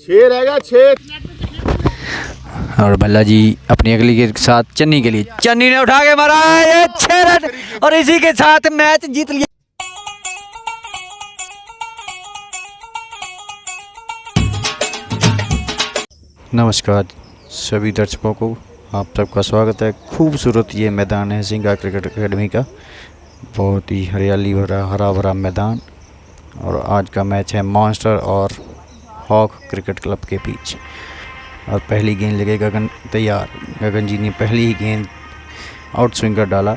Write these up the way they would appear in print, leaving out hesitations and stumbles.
छह रहेगा छह। और भल्ला जी अपनी अगली के साथ चन्नी के लिए, चन्नी ने उठा के मारा ये 6 रन और इसी के साथ मैच जीत लिया। नमस्कार सभी दर्शकों को, आप सबका स्वागत है। खूबसूरत ये मैदान है सिंगा क्रिकेट एकेडमी का, बहुत ही हरियाली भरा हरा भरा मैदान। और आज का मैच है मॉन्स्टर और हॉक क्रिकेट क्लब के बीच। और पहली गेंद लेके गगन तैयार। गगन जी ने पहली ही गेंद आउट स्विंग कर डाला,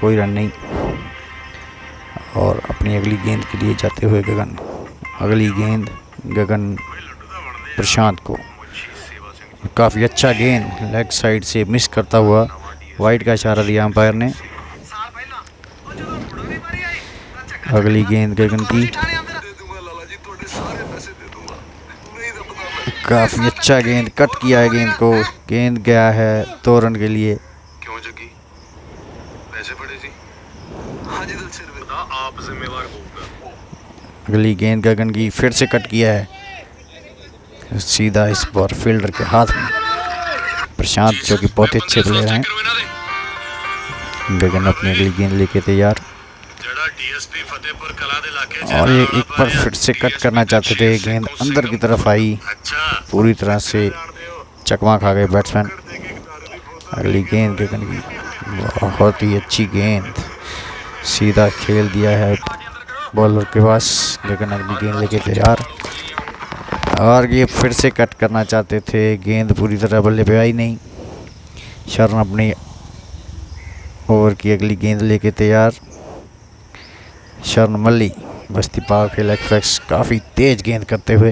कोई रन नहीं। और अपनी अगली गेंद के लिए जाते हुए गगन, अगली गेंद गगन प्रशांत को, काफ़ी अच्छा गेंद लेग साइड से मिस करता हुआ, वाइड का इशारा दिया अंपायर ने। अगली गेंद गगन की, काफ़ी अच्छा गेंद कट किया है गेंद को, गेंद गया है 2 रन के लिए। क्यों जगी पैसे पड़े सी हाँ जी दिल से बता आप जिम्मेवार होगा। अगली गेंद गगन की फिर से कट किया है सीधा इस बार फील्डर के हाथ में। प्रशांत जो कि बहुत अच्छे प्लेयर हैं, गगन अपनी अगली गेंद लेके तैयार। और ये एक बार फिर से कट करना चाहते थे, गेंद अंदर की तरफ आई, पूरी तरह से चकमा खा गए बैट्समैन। अगली गेंद गगन की, बहुत ही अच्छी गेंद, सीधा खेल दिया है बॉलर के पास। गगन अगली गेंद लेके तैयार। और ये फिर से कट करना चाहते थे, गेंद पूरी तरह बल्ले पे आई नहीं। शरण अपनी ओवर की अगली गेंद लेके तैयार। शरण मल्ली बस्ती पाव खेल एक्सप्रेस, काफ़ी तेज गेंद करते हुए,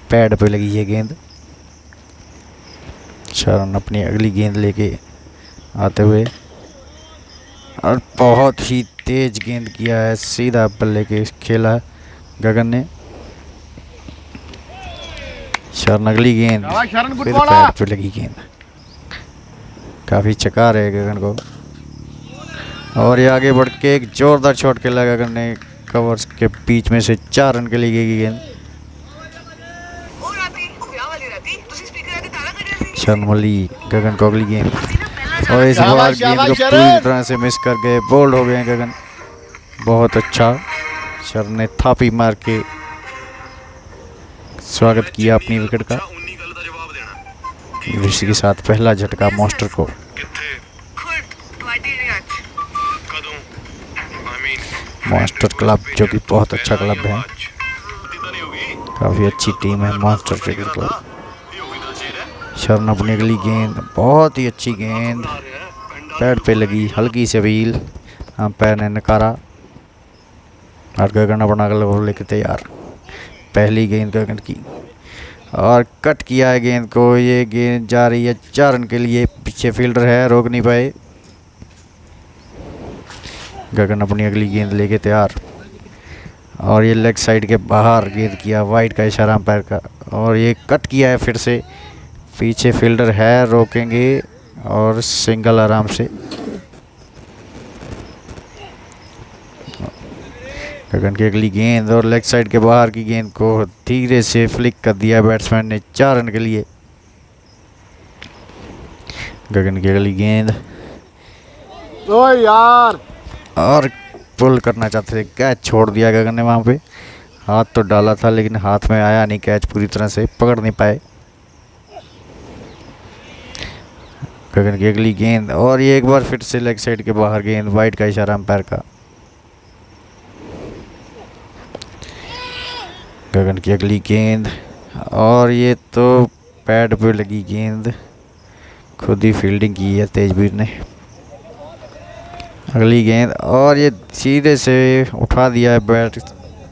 पैड पे लगी है गेंद। शरण अपनी अगली गेंद लेके आते हुए, और बहुत ही तेज गेंद किया है, सीधा बल्ले के खेला है गगन ने। शरण अगली गेंद फिर पैड पे लगी गेंद, काफ़ी चकार है गगन को। और ये आगे बढ़ के एक जोरदार शॉट खेला गगन ने, कवर्स के बीच में से 4 रन के लिए गई गेंद। शर्मली गगन को अगली गेंद, और इस बार गेंद को पूरी तरह से मिस कर गए, बोल्ड हो गए गगन। बहुत अच्छा, शरण ने थापी मार के स्वागत किया अपनी विकेट का। इसी के साथ पहला झटका मॉन्स्टर को। मॉन्स्टर क्लब जो कि बहुत अच्छा क्लब है, काफ़ी अच्छी टीम है मॉन्स्टर क्रिकेट क्लब। शरण अपनी अगली गेंद, बहुत ही अच्छी गेंद, पैड पे लगी, हल्की से व्हील, अंपायर ने नकारा। और गगन अपना अगला ओवर लेके तैयार। पहली गेंद गगन की, और कट किया है गेंद को, ये गेंद जा रही है 4 रन के लिए। पीछे फील्डर है, रोक नहीं पाए। गगन अपनी अगली गेंद लेके तैयार, और ये लेग साइड के बाहर गेंद किया, वाइड का इशारा अंपायर का। और ये कट किया है फिर से, पीछे फील्डर है, रोकेंगे और सिंगल आराम से। गगन की अगली गेंद, और लेग साइड के बाहर की गेंद को धीरे से फ्लिक कर दिया बैट्समैन ने 4 रन के लिए। गगन की अगली गेंद, ओ यार, और पुल करना चाहते थे, कैच छोड़ दिया गगन ने वहाँ पे। हाथ तो डाला था लेकिन हाथ में आया नहीं, कैच पूरी तरह से पकड़ नहीं पाए। गगन की अगली गेंद, और ये एक बार फिर से लेग साइड के बाहर गेंद, वाइड का इशारा अंपायर का। गगन की अगली गेंद, और ये तो पैड पे लगी गेंद, खुद ही फील्डिंग की है तेजवीर ने। अगली गेंद, और ये सीधे से उठा दिया है बैट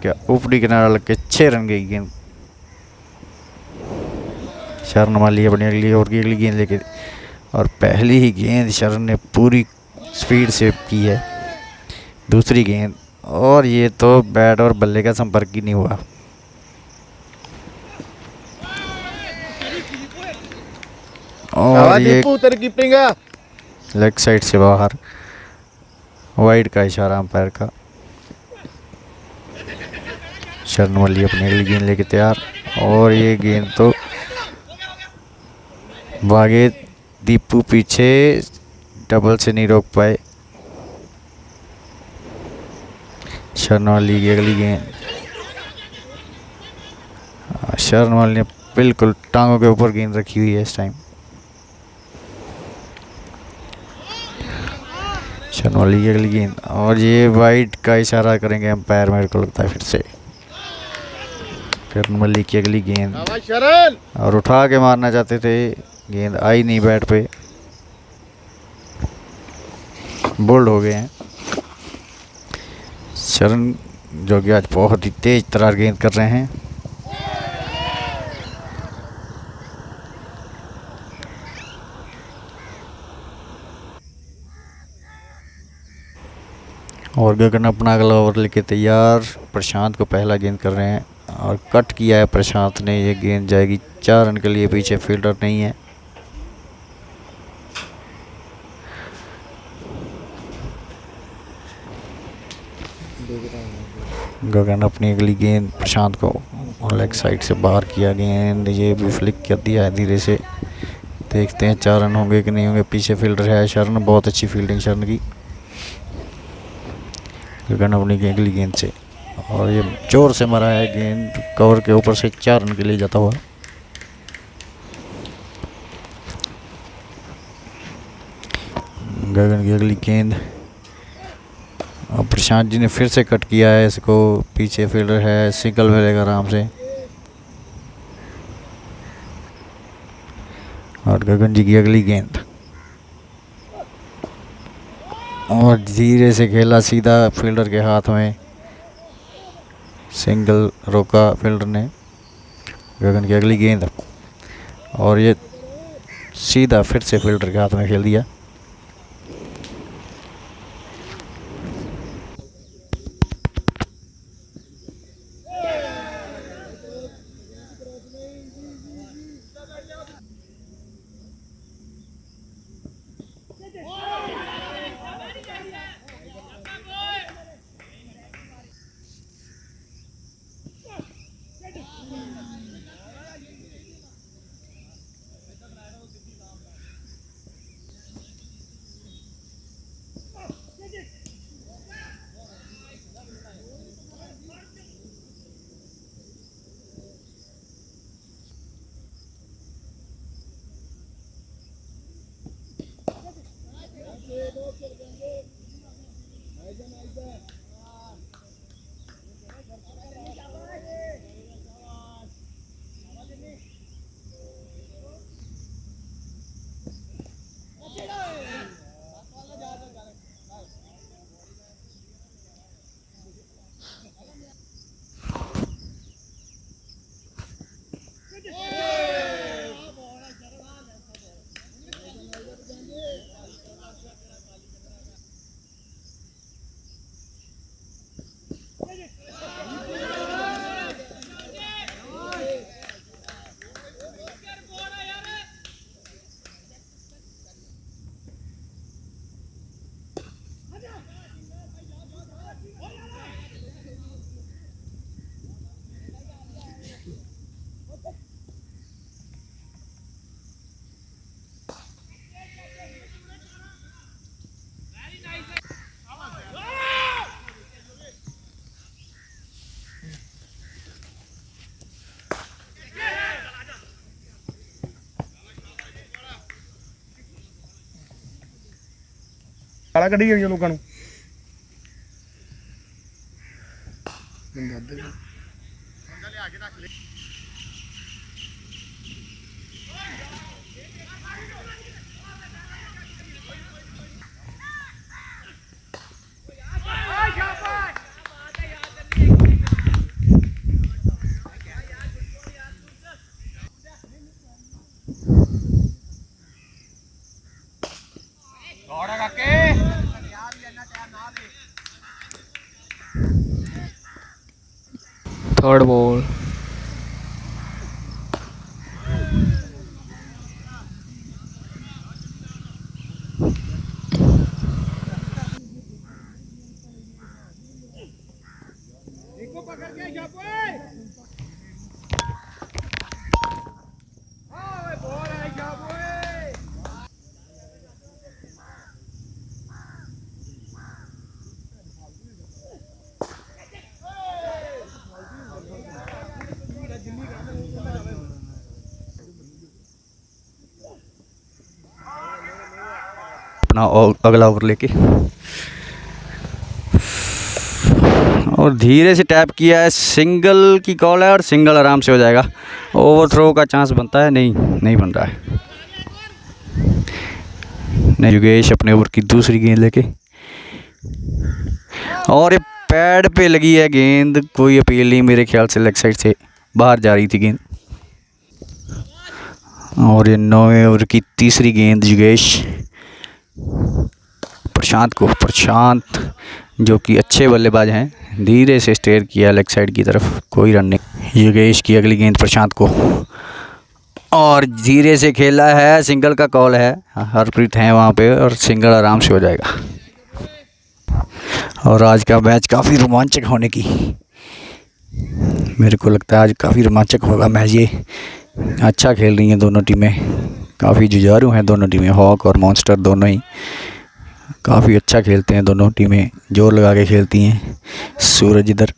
क्या ऊपरी किनारा लग के, 6 रन गई गेंद। शरण माली अपनी अगली ओवर की अगली गेंद लेके, और पहली ही गेंद शरण ने पूरी स्पीड से की है। दूसरी गेंद, और ये तो बैट और बल्ले का संपर्क ही नहीं हुआ। और ये लेग साइड से बाहर, वाइड का इशारा अंपायर का। शरण मल्ली अपनी अगली गेंद लेके तैयार, और ये गेंद तो भागे दीपू पीछे, डबल से नहीं रोक पाए। शरण मल्ली की अगली गेंद, शरण मल्ली ने बिल्कुल टांगों के ऊपर गेंद रखी हुई है इस टाइम। शरण मल्ली की अगली गेंद, और ये वाइड का इशारा करेंगे अंपायर मेरे को लगता है फिर से। शरण मल्ली की अगली गेंद, शाबाश शरण। और उठा के मारना चाहते थे, गेंद आई नहीं बैट पे, बोल्ड हो गए हैं शरण, जो कि आज बहुत ही तेज तरार गेंद कर रहे हैं। और गगन अपना अगला ओवर लेके तैयार, प्रशांत को पहला गेंद कर रहे हैं, और कट किया है प्रशांत ने। ये गेंद जाएगी 4 रन के लिए, पीछे फील्डर नहीं है। गगन अपनी अगली गेंद, प्रशांत को लेग साइड से बाहर किया, गेंद ये भी फ्लिक कर दिया है धीरे से। देखते हैं 4 रन होंगे कि नहीं होंगे, पीछे फील्डर है शरण, बहुत अच्छी फील्डिंग शरण की। गगन अपनी अगली गेंद से, और ये जोर से मारा है गेंद कवर के ऊपर से, 4 रन के लिए जाता हुआ। गगन की अगली गेंद, और प्रशांत जी ने फिर से कट किया है इसको, पीछे फील्डर है, सिंगल मिलेगा आराम से। और गगन जी की अगली गेंद, और धीरे से खेला सीधा फील्डर के हाथ में, सिंगल रोका फील्डर ने। गगन की अगली गेंद, और ये सीधा फिर से फील्डर के हाथ में खेल दिया। ਗਾਲਾਂ ਕੱਢੀ ਜਾਂਦੀਆਂ ਲੋਕਾਂ ਨੂੰ। Third ball. पकड़ के अपना अगला ओवर लेके, और धीरे से टैप किया है। सिंगल की कॉल है और सिंगल आराम से हो जाएगा। ओवर थ्रो का चांस बनता है, नहीं बन रहा है। नहीं, योगेश अपने ओवर की दूसरी गेंद लेके, और ये पैड पे लगी है गेंद, कोई अपील नहीं, मेरे ख्याल से लेग साइड से बाहर जा रही थी गेंद। और ये 9वें ओवर की तीसरी गेंद योगेश प्रशांत जो कि अच्छे बल्लेबाज हैं, धीरे से स्टेयर किया लेग साइड की तरफ, कोई रन नहीं। योगेश की अगली गेंद प्रशांत को, और धीरे से खेला है, सिंगल का कॉल है, हरप्रीत हैं वहाँ पे, और सिंगल आराम से हो जाएगा। और आज का मैच काफ़ी रोमांचक होने की, मेरे को लगता है आज काफ़ी रोमांचक होगा मैच। ये अच्छा खेल रही हैं दोनों टीमें, काफ़ी जुझारू हैं दोनों टीमें, हॉक और मॉन्स्टर दोनों ही काफ़ी अच्छा खेलते हैं, दोनों टीमें जोर लगा के खेलती हैं। सूरज इधर,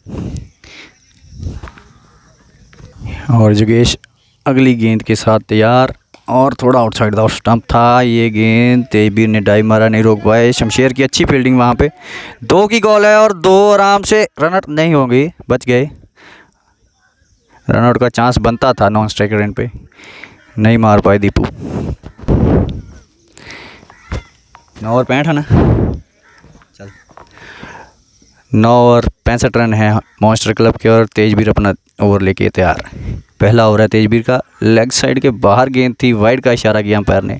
और योगेश अगली गेंद के साथ तैयार, और थोड़ा आउटसाइड द स्टंप था ये गेंद, तेजबीर ने डाइव मारा, नहीं रोक पाए। शमशेर की अच्छी फील्डिंग वहाँ पे, 2 की कॉल है, और 2 आराम से रन आउट नहीं होंगे, बच गए। रन आउट का चांस बनता था नॉन स्ट्राइकर एंड पे, नहीं मार पाए दीपू। 9 ओवर 65 है ना, चल 9 ओवर 65 रन है मॉन्स्टर क्लब के, और तेजबीर अपना ओवर लेके तैयार। पहला ओवर है तेजबीर का, लेग साइड के बाहर गेंद थी, वाइड का इशारा किया अंपायर ने।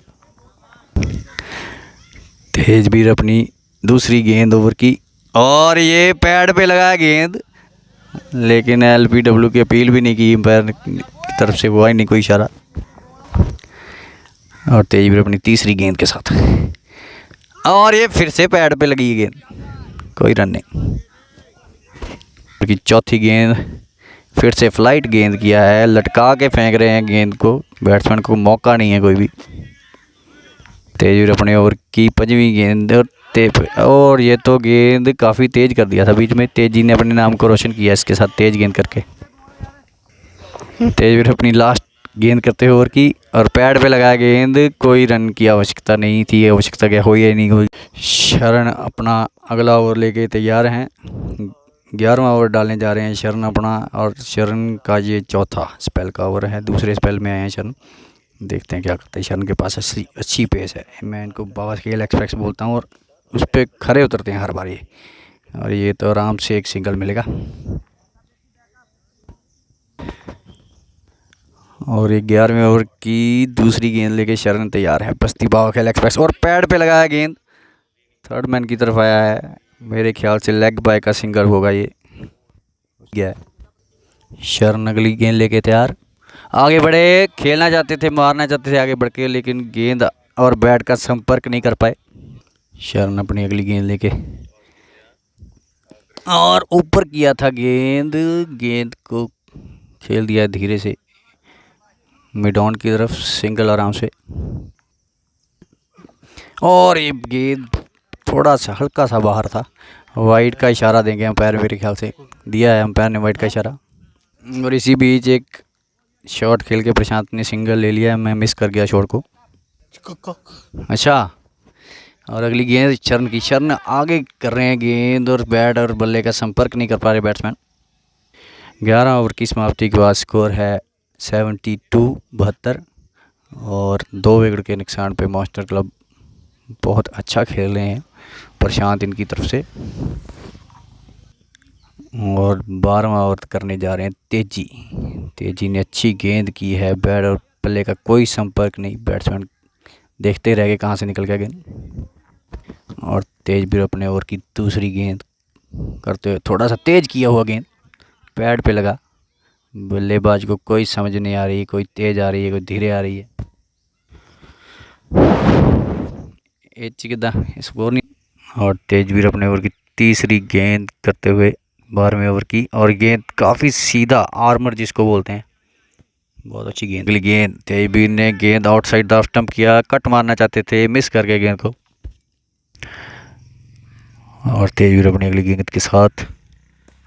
तेजबीर अपनी दूसरी गेंद ओवर की, और ये पैड पे लगा गेंद, लेकिन LBW की अपील भी नहीं की अंपायर की तरफ से, हुआ ही नहीं कोई इशारा। और तेजबीर अपनी तीसरी गेंद के साथ, और ये फिर से पैड पे लगी गेंद, कोई रन नहीं। की चौथी गेंद, फिर से फ्लाइट गेंद किया है, लटका के फेंक रहे हैं गेंद को, बैट्समैन को मौका नहीं है कोई भी। तेजबीर अपने ओवर की 5वीं गेंद, और ये तो गेंद काफ़ी तेज़ कर दिया था बीच में, तेजी ने अपने नाम को रोशन किया इसके साथ तेज़ गेंद करके। तेजबीर अपनी लास्ट गेंद करते हुए ओवर की, और पैड पे लगाया गेंद, कोई रन की आवश्यकता नहीं थी, आवश्यकता क्या हुई है नहीं हुई। शरण अपना अगला ओवर लेके तैयार हैं, 11वां ओवर डालने जा रहे हैं शरण अपना, और शरण का ये चौथा स्पेल का ओवर है, दूसरे स्पेल में आए हैं शरण, देखते हैं क्या करते हैं। शरण के पास अच्छी पेस है, मैं इनको बाबा खेल एक्सप्रेस बोलता हूँ, और उस पर खड़े उतरते हैं हर बार ये, और ये तो आराम से एक सिंगल मिलेगा। और ये 11वें ओवर की दूसरी गेंद लेके शरण तैयार है, बस्ती बाबा खेल एक्सप्रेस, और पैड पे लगाया गेंद, थर्ड मैन की तरफ आया है, मेरे ख्याल से लेग बाय का सिंगल होगा ये, गया है। शरण अगली गेंद लेके तैयार, आगे बढ़े, खेलना चाहते थे, मारना चाहते थे आगे बढ़ के, लेकिन गेंद और बैट का संपर्क नहीं कर पाए। शरण अपनी अगली गेंद लेके, और ऊपर किया था गेंद को खेल दिया धीरे से मिड ऑन की तरफ, सिंगल आराम से। और ये गेंद थोड़ा सा हल्का सा बाहर था, वाइड का इशारा देंगे अंपायर, मेरे ख्याल से दिया है अंपायर ने वाइड का इशारा। और इसी बीच एक शॉट खेल के प्रशांत ने सिंगल ले लिया, मैं मिस कर गया शॉट को। अच्छा, और अगली गेंद शरण की, शरण आगे कर रहे हैं गेंद, और बैट और बल्ले का संपर्क नहीं कर पा रहे बैट्समैन। 11 ओवर की समाप्ति के बाद स्कोर है 72-72, और 2 विकेट के नुकसान पे मॉन्स्टर क्लब बहुत अच्छा खेल रहे हैं, प्रशांत इनकी तरफ से। और 12वां ओवर करने जा रहे हैं तेजी ने अच्छी गेंद की है, बैट और बल्ले का कोई संपर्क नहीं, बैट्समैन देखते रह गए कहाँ से निकल गया गेंद। और तेजबीर अपने ओवर की दूसरी गेंद करते हुए, थोड़ा सा तेज़ किया हुआ गेंद पैड पे लगा, बल्लेबाज को कोई समझ नहीं आ रही, कोई तेज़ आ रही है, कोई धीरे आ रही है, स्कोर नहीं। और तेजबीर अपने ओवर की तीसरी गेंद करते हुए 12वें ओवर की, और गेंद काफ़ी सीधा, आर्मर जिसको बोलते हैं, बहुत अच्छी गेंद। अगली गेंद तेजबीर ने गेंद आउटसाइड द स्टंप किया, कट मारना चाहते थे, मिस कर गए गेंद को। और तेजबीर अपनी अगली गेंद के साथ,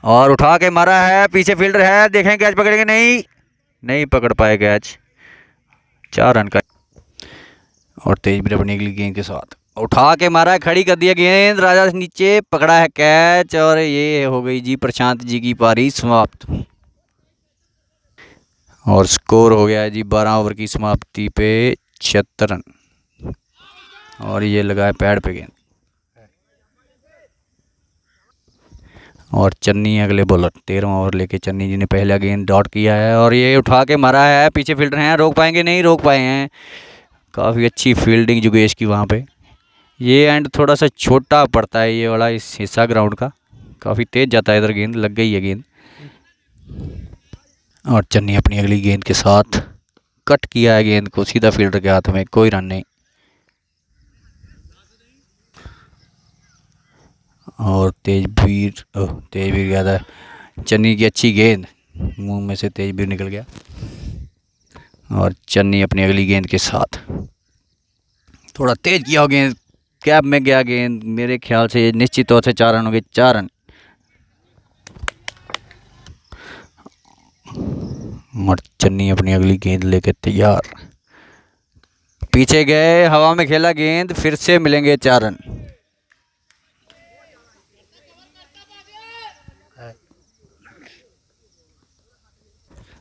और उठा के मारा है, पीछे फील्डर है, देखें कैच पकड़ेंगे, नहीं पकड़ पाए कैच, 4 रन का। और तेजबीर अपनी अगली गेंद के साथ, उठा के मारा, खड़ी कर दिया गेंद, राजा नीचे पकड़ा है कैच और ये हो गई जी प्रशांत जी की पारी समाप्त। और स्कोर हो गया है जी 12 ओवर की समाप्ति पे 76 रन। और ये लगा है पैड पे गेंद और चन्नी अगले बॉलर। 13वां ओवर लेके चन्नी जी ने पहला गेंद डॉट किया है और ये उठा के मारा है, पीछे फील्डर हैं, रोक पाएंगे नहीं, रोक पाए हैं। काफ़ी अच्छी फील्डिंग जुगेश की वहाँ पे। ये एंड थोड़ा सा छोटा पड़ता है ये वाला इस हिस्सा ग्राउंड का, काफ़ी तेज़ जाता है इधर, गेंद लग गई है गेंद। और चन्नी अपनी अगली गेंद के साथ कट किया है गेंद को सीधा फील्डर के हाथ में, कोई रन नहीं। और तेजवीर गया था, चन्नी की अच्छी गेंद, मुंह में से तेजवीर निकल गया। और चन्नी अपनी अगली गेंद के साथ थोड़ा तेज किया हो गेंद, कैप में गया गेंद, मेरे ख्याल से निश्चित तौर से 4 रन हो गए, 4 रन। और चन्नी अपनी अगली गेंद लेके तैयार, पीछे गए, हवा में खेला गेंद, फिर से मिलेंगे 4 रन।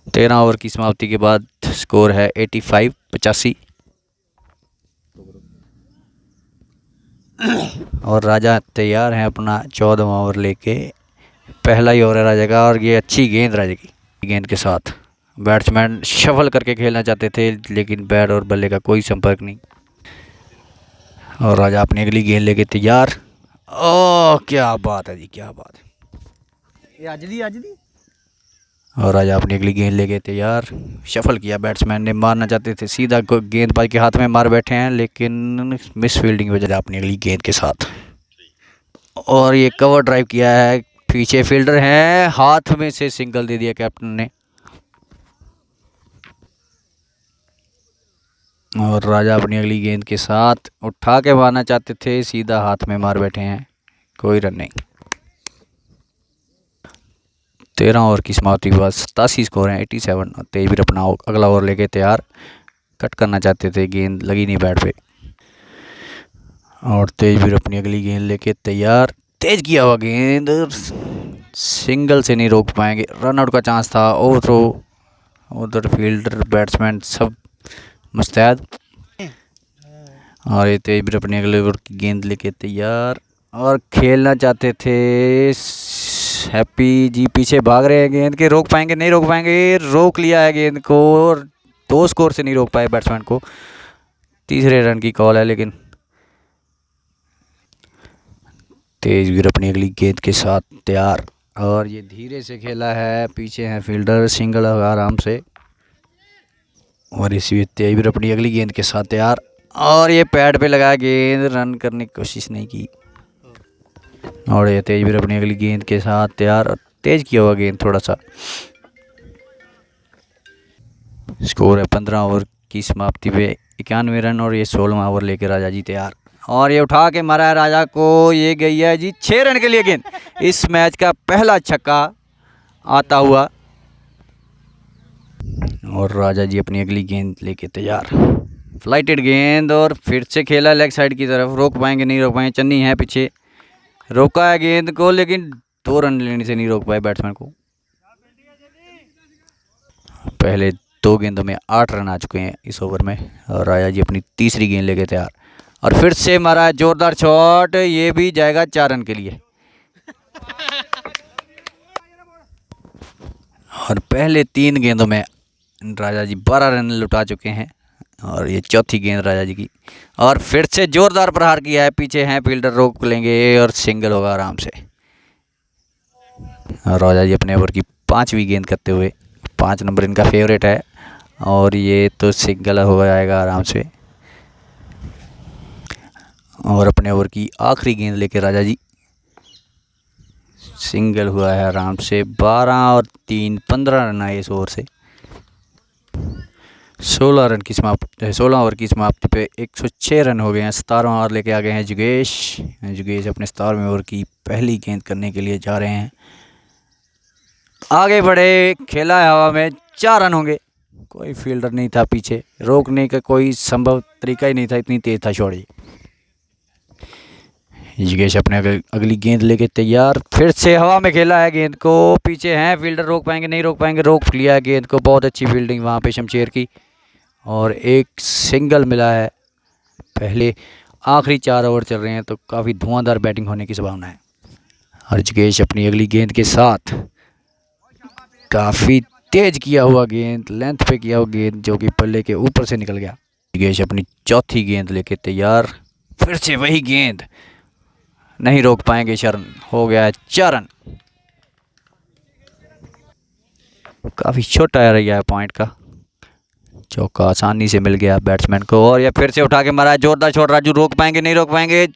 तेरह ओवर की समाप्ति के बाद स्कोर है 85 और राजा तैयार हैं अपना 14वां ओवर लेके। पहला ही ओवर है राजा का और ये अच्छी गेंद राजा की गेंद के साथ। बैट्समैन शफल करके खेलना चाहते थे लेकिन बैट और बल्ले का कोई संपर्क नहीं। और राजा अपनी अगली गेंद लेके तैयार। ओह क्या बात है जी, क्या बात है। ये आज दी और राजा अपनी अगली गेंद लेके तैयार, शफल किया, बैट्समैन ने मारना चाहते थे, सीधा गेंदबाज के हाथ में मार बैठे हैं लेकिन मिस फील्डिंग की वजह से अपनी अगली गेंद के साथ। और ये कवर ड्राइव किया है, पीछे फील्डर हैं, हाथ में से सिंगल दे दिया कैप्टन ने। और राजा अपनी अगली गेंद के साथ उठा के मारना चाहते थे, सीधा हाथ में मार बैठे हैं, कोई रन नहीं। 13 ओवर की समाप्ति के बाद 87 स्कोर है 87। और तेजवीर अपना अगला ओवर लेके तैयार, कट करना चाहते थे, गेंद लगी नहीं बैट पे। और तेजवीर अपनी अगली गेंद लेके तैयार, तेज किया हुआ गेंद, सिंगल से नहीं रोक पाएंगे, रन आउट का चांस था, ओवरथ्रो, उधर फील्डर बैट्समैन सब मुस्तैद। और ये तेजवीर अपने अगले ओवर की गेंद लेके तैयार और खेलना चाहते थे, हैप्पी जी पीछे भाग रहे हैं गेंद के, रोक पाएंगे नहीं, रोक पाएंगे, रोक लिया है गेंद को और 2 स्कोर से नहीं रोक पाए बैट्समैन को। तीसरे रन की कॉल है लेकिन तेजवीर अपनी अगली गेंद के साथ तैयार। और ये धीरे से खेला है, पीछे है फील्डर, सिंगल होगा आराम से। और इसी तेजवीर अपनी अगली गेंद के साथ तैयार और ये पैड पे लगा गेंद, रन करने की कोशिश नहीं की। और ये तेजवीर अपनी अगली गेंद के साथ तैयार और तेज किया हुआ गेंद थोड़ा सा। स्कोर है 15 ओवर की समाप्ति पे 91 रन। और ये 16वां ओवर लेके राजा जी तैयार और ये उठा के मारा है राजा को, ये गई है जी 6 रन के लिए गेंद। इस मैच का पहला छक्का आता हुआ। और राजा जी अपनी अगली गेंद लेके तैयार, फ्लाइटेड गेंद और फिर से खेला लेग साइड की तरफ, रोक पाएंगे नहीं रोक पाएंगे, चन्नी है पीछे, रोका है गेंद को लेकिन 2 रन लेने से नहीं रोक पाए बैट्समैन को। पहले 2 गेंदों में 8 रन आ चुके हैं इस ओवर में। और राजा जी अपनी तीसरी गेंद लेके तैयार और फिर से मारा है जोरदार शॉट, ये भी जाएगा 4 रन के लिए। और पहले 3 गेंदों में राजा जी 12 रन लुटा चुके हैं और ये चौथी गेंद राजा जी की। और फिर से जोरदार प्रहार किया है, पीछे हैं फील्डर, रोक लेंगे और सिंगल होगा आराम से। और राजा जी अपने ओवर की 5वीं गेंद करते हुए, 5 नंबर इनका फेवरेट है और ये तो सिंगल हो जाएगा आराम से। और अपने ओवर की आखिरी गेंद लेके राजा जी सिंगल हुआ है आराम से। 12 और 3 15 रन आए इस ओवर से। 16 ओवर की समाप्ति पे 106 रन हो गए हैं। 17वां ओवर लेके आ गए हैं जुगेश अपने 17वें ओवर की पहली गेंद करने के लिए जा रहे हैं। आगे बढ़े, खेला है हवा में, 4 रन होंगे, कोई फील्डर नहीं था पीछे, रोकने का कोई संभव तरीका ही नहीं था, इतनी तेज था शॉट। योगेश अपने अगली गेंद लेके तैयार, फिर से हवा में खेला है गेंद को, पीछे हैं फील्डर, रोक पाएंगे नहीं रोक पाएंगे, रोक लिया है गेंद को। बहुत अच्छी फील्डिंग वहाँ पे शमशेर की, और एक सिंगल मिला है। पहले आखिरी 4 ओवर चल रहे हैं तो काफ़ी धुआंधार बैटिंग होने की संभावना है। और योगेश अपनी अगली गेंद के साथ काफ़ी तेज किया हुआ गेंद, लेंथ पे किया हुआ गेंद जो कि पल्ले के ऊपर से निकल गया। योगेश अपनी चौथी गेंद लेके तैयार, फिर से वही गेंद, नहीं रोक पाएंगे शरण, हो गया है 4 रन। काफ़ी छोटा एरिया है पॉइंट का, चौका आसानी से मिल गया बैट्समैन को, और ये फिर से उठा के मारा है, जोरदार शॉट। राजू रोक पाएंगे नहीं रोक पाएंगे,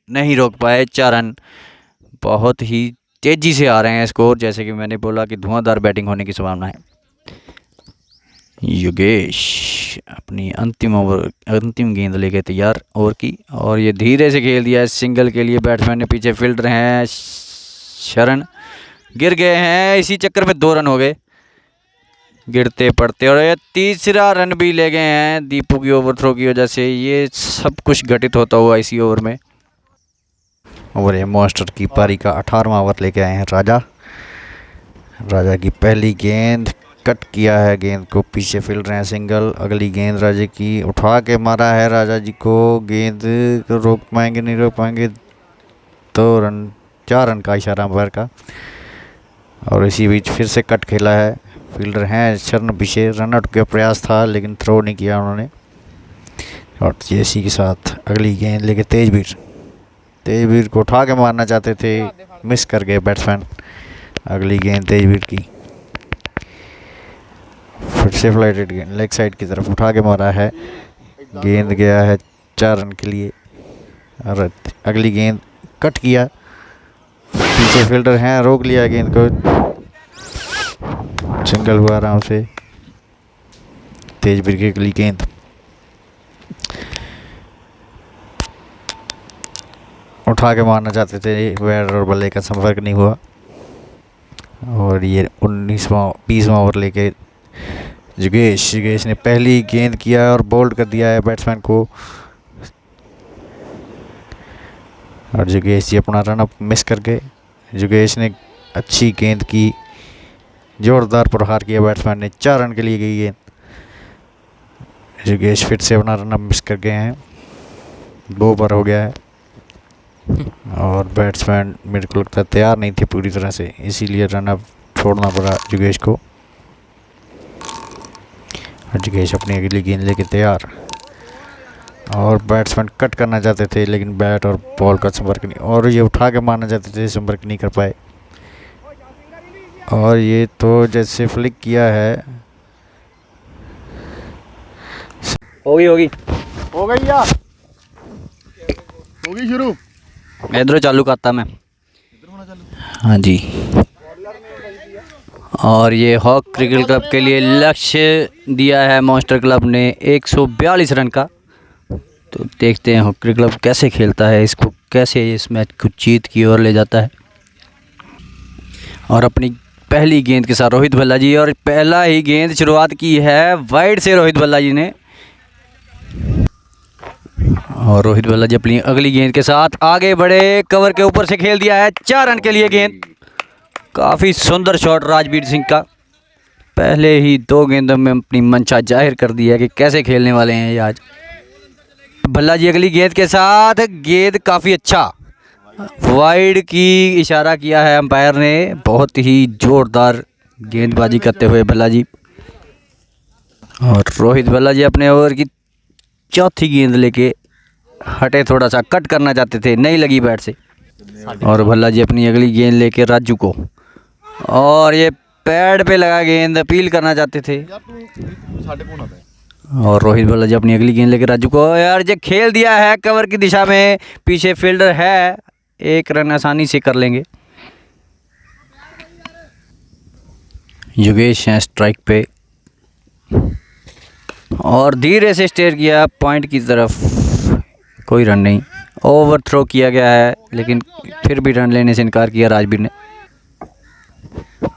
नहीं रोक पाए, 4 रन। बहुत ही तेज़ी से आ रहे हैं स्कोर, जैसे कि मैंने बोला कि धुआंधार बैटिंग होने की संभावना है। योगेश अपनी अंतिम गेंद लेके तैयार ओवर की, और ये धीरे से खेल दिया है सिंगल के लिए। बैट्समैन ने पीछे फील्डर हैं शरण, गिर गए हैं, इसी चक्कर में 2 रन हो गए गिरते पड़ते, और ये तीसरा रन भी ले गए हैं दीपू की ओवरथ्रो की वजह से। ये सब कुछ घटित होता हुआ इसी ओवर में। और ये मॉन्स्टर की पारी का 18वां ओवर लेके आए हैं राजा की पहली गेंद, कट किया है गेंद को, पीछे फील्डर हैं सिंगल। अगली गेंद राजा की, उठा के मारा है राजा जी को, गेंद को रोक पाएंगे नहीं रोक पाएंगे, 2 रन, 4 रन का इशारा अंपायर का। और इसी बीच फिर से कट खेला है, फील्डर हैं शरण पीछे, रन आउट का प्रयास था लेकिन थ्रो नहीं किया उन्होंने। और इसी के साथ अगली गेंद लेके तेजवीर को उठा के मारना चाहते थे, मिस कर गए बैट्समैन। अगली गेंद तेजवीर की, फिर से फ्लाइटेड गेंद लेग साइड की तरफ उठा के मारा है, गेंद गया है 4 रन के लिए। और अगली गेंद कट किया, पीछे फील्डर हैं, रोक लिया गेंद को, सिंगल हुआ आराम से। तेजवीर की अगली गेंद, उठा के मारना चाहते थे, बैट और बल्ले का संपर्क नहीं हुआ। और ये 20वां ओवर लेके योगेश ने पहली गेंद किया और बोल्ड कर दिया है बैट्समैन को। और योगेश जी अपना रन अप मिस कर गए। योगेश ने अच्छी गेंद की, जोरदार प्रहार किया बैट्समैन ने, 4 रन के लिए गई गेंद। योगेश फिर से अपना रन अप मिस कर गए हैं, 2 ओवर हो गया है। और बैट्समैन मेरे को लगता है तैयार नहीं थे पूरी तरह से, इसीलिए रन अप छोड़ना पड़ा योगेश को। योगेश अपनी अगली गेंद लेके तैयार, और बैट्समैन कट करना चाहते थे लेकिन बैट और बॉल का संपर्क नहीं, और ये उठा के मारना चाहते थे, संपर्क नहीं कर पाए। और ये तो जैसे फ्लिक किया है, हो गई यार, हो गई शुरू। इधरों चालू करता मैं, हाँ जी। और ये हॉक क्रिकेट क्लब के लिए लक्ष्य दिया है मॉन्स्टर क्लब ने 142 रन का। तो देखते हैं हॉक क्रिकेट क्लब कैसे खेलता है, इसको कैसे इस मैच को जीत की ओर ले जाता है। और अपनी पहली गेंद के साथ रोहित भल्ला जी, और पहला ही गेंद शुरुआत की है वाइड से रोहित भल्ला जी ने। और रोहित भल्ला जी अपनी अगली गेंद के साथ आगे बढ़े, कवर के ऊपर से खेल दिया है, 4 रन के लिए गेंद। काफ़ी सुंदर शॉट राजवीर सिंह का, पहले ही 2 गेंदों में अपनी मंशा जाहिर कर दी है कि कैसे खेलने वाले हैं ये आज। भल्ला जी अगली गेंद के साथ, गेंद काफ़ी अच्छा वाइड की इशारा किया है अंपायर ने, बहुत ही जोरदार गेंदबाजी करते हुए भल्ला जी। और रोहित भल्ला जी अपने ओवर की चौथी गेंद लेके हटे, थोड़ा सा कट करना चाहते थे, नहीं लगी बैट से। और भल्ला जी अपनी अगली गेंद लेके राजू को, और ये पैड पे लगा गेंद, अपील करना चाहते थे। और रोहित भल्ला जी अपनी अगली गेंद लेके राजू को, यार ये खेल दिया है कवर की दिशा में, पीछे फील्डर है, 1 रन आसानी से कर लेंगे। योगेश हैं स्ट्राइक पे, और धीरे से स्टेयर किया पॉइंट की तरफ, कोई रन नहीं, ओवर थ्रो किया गया है लेकिन फिर भी रन लेने से इनकार किया राजवीर ने।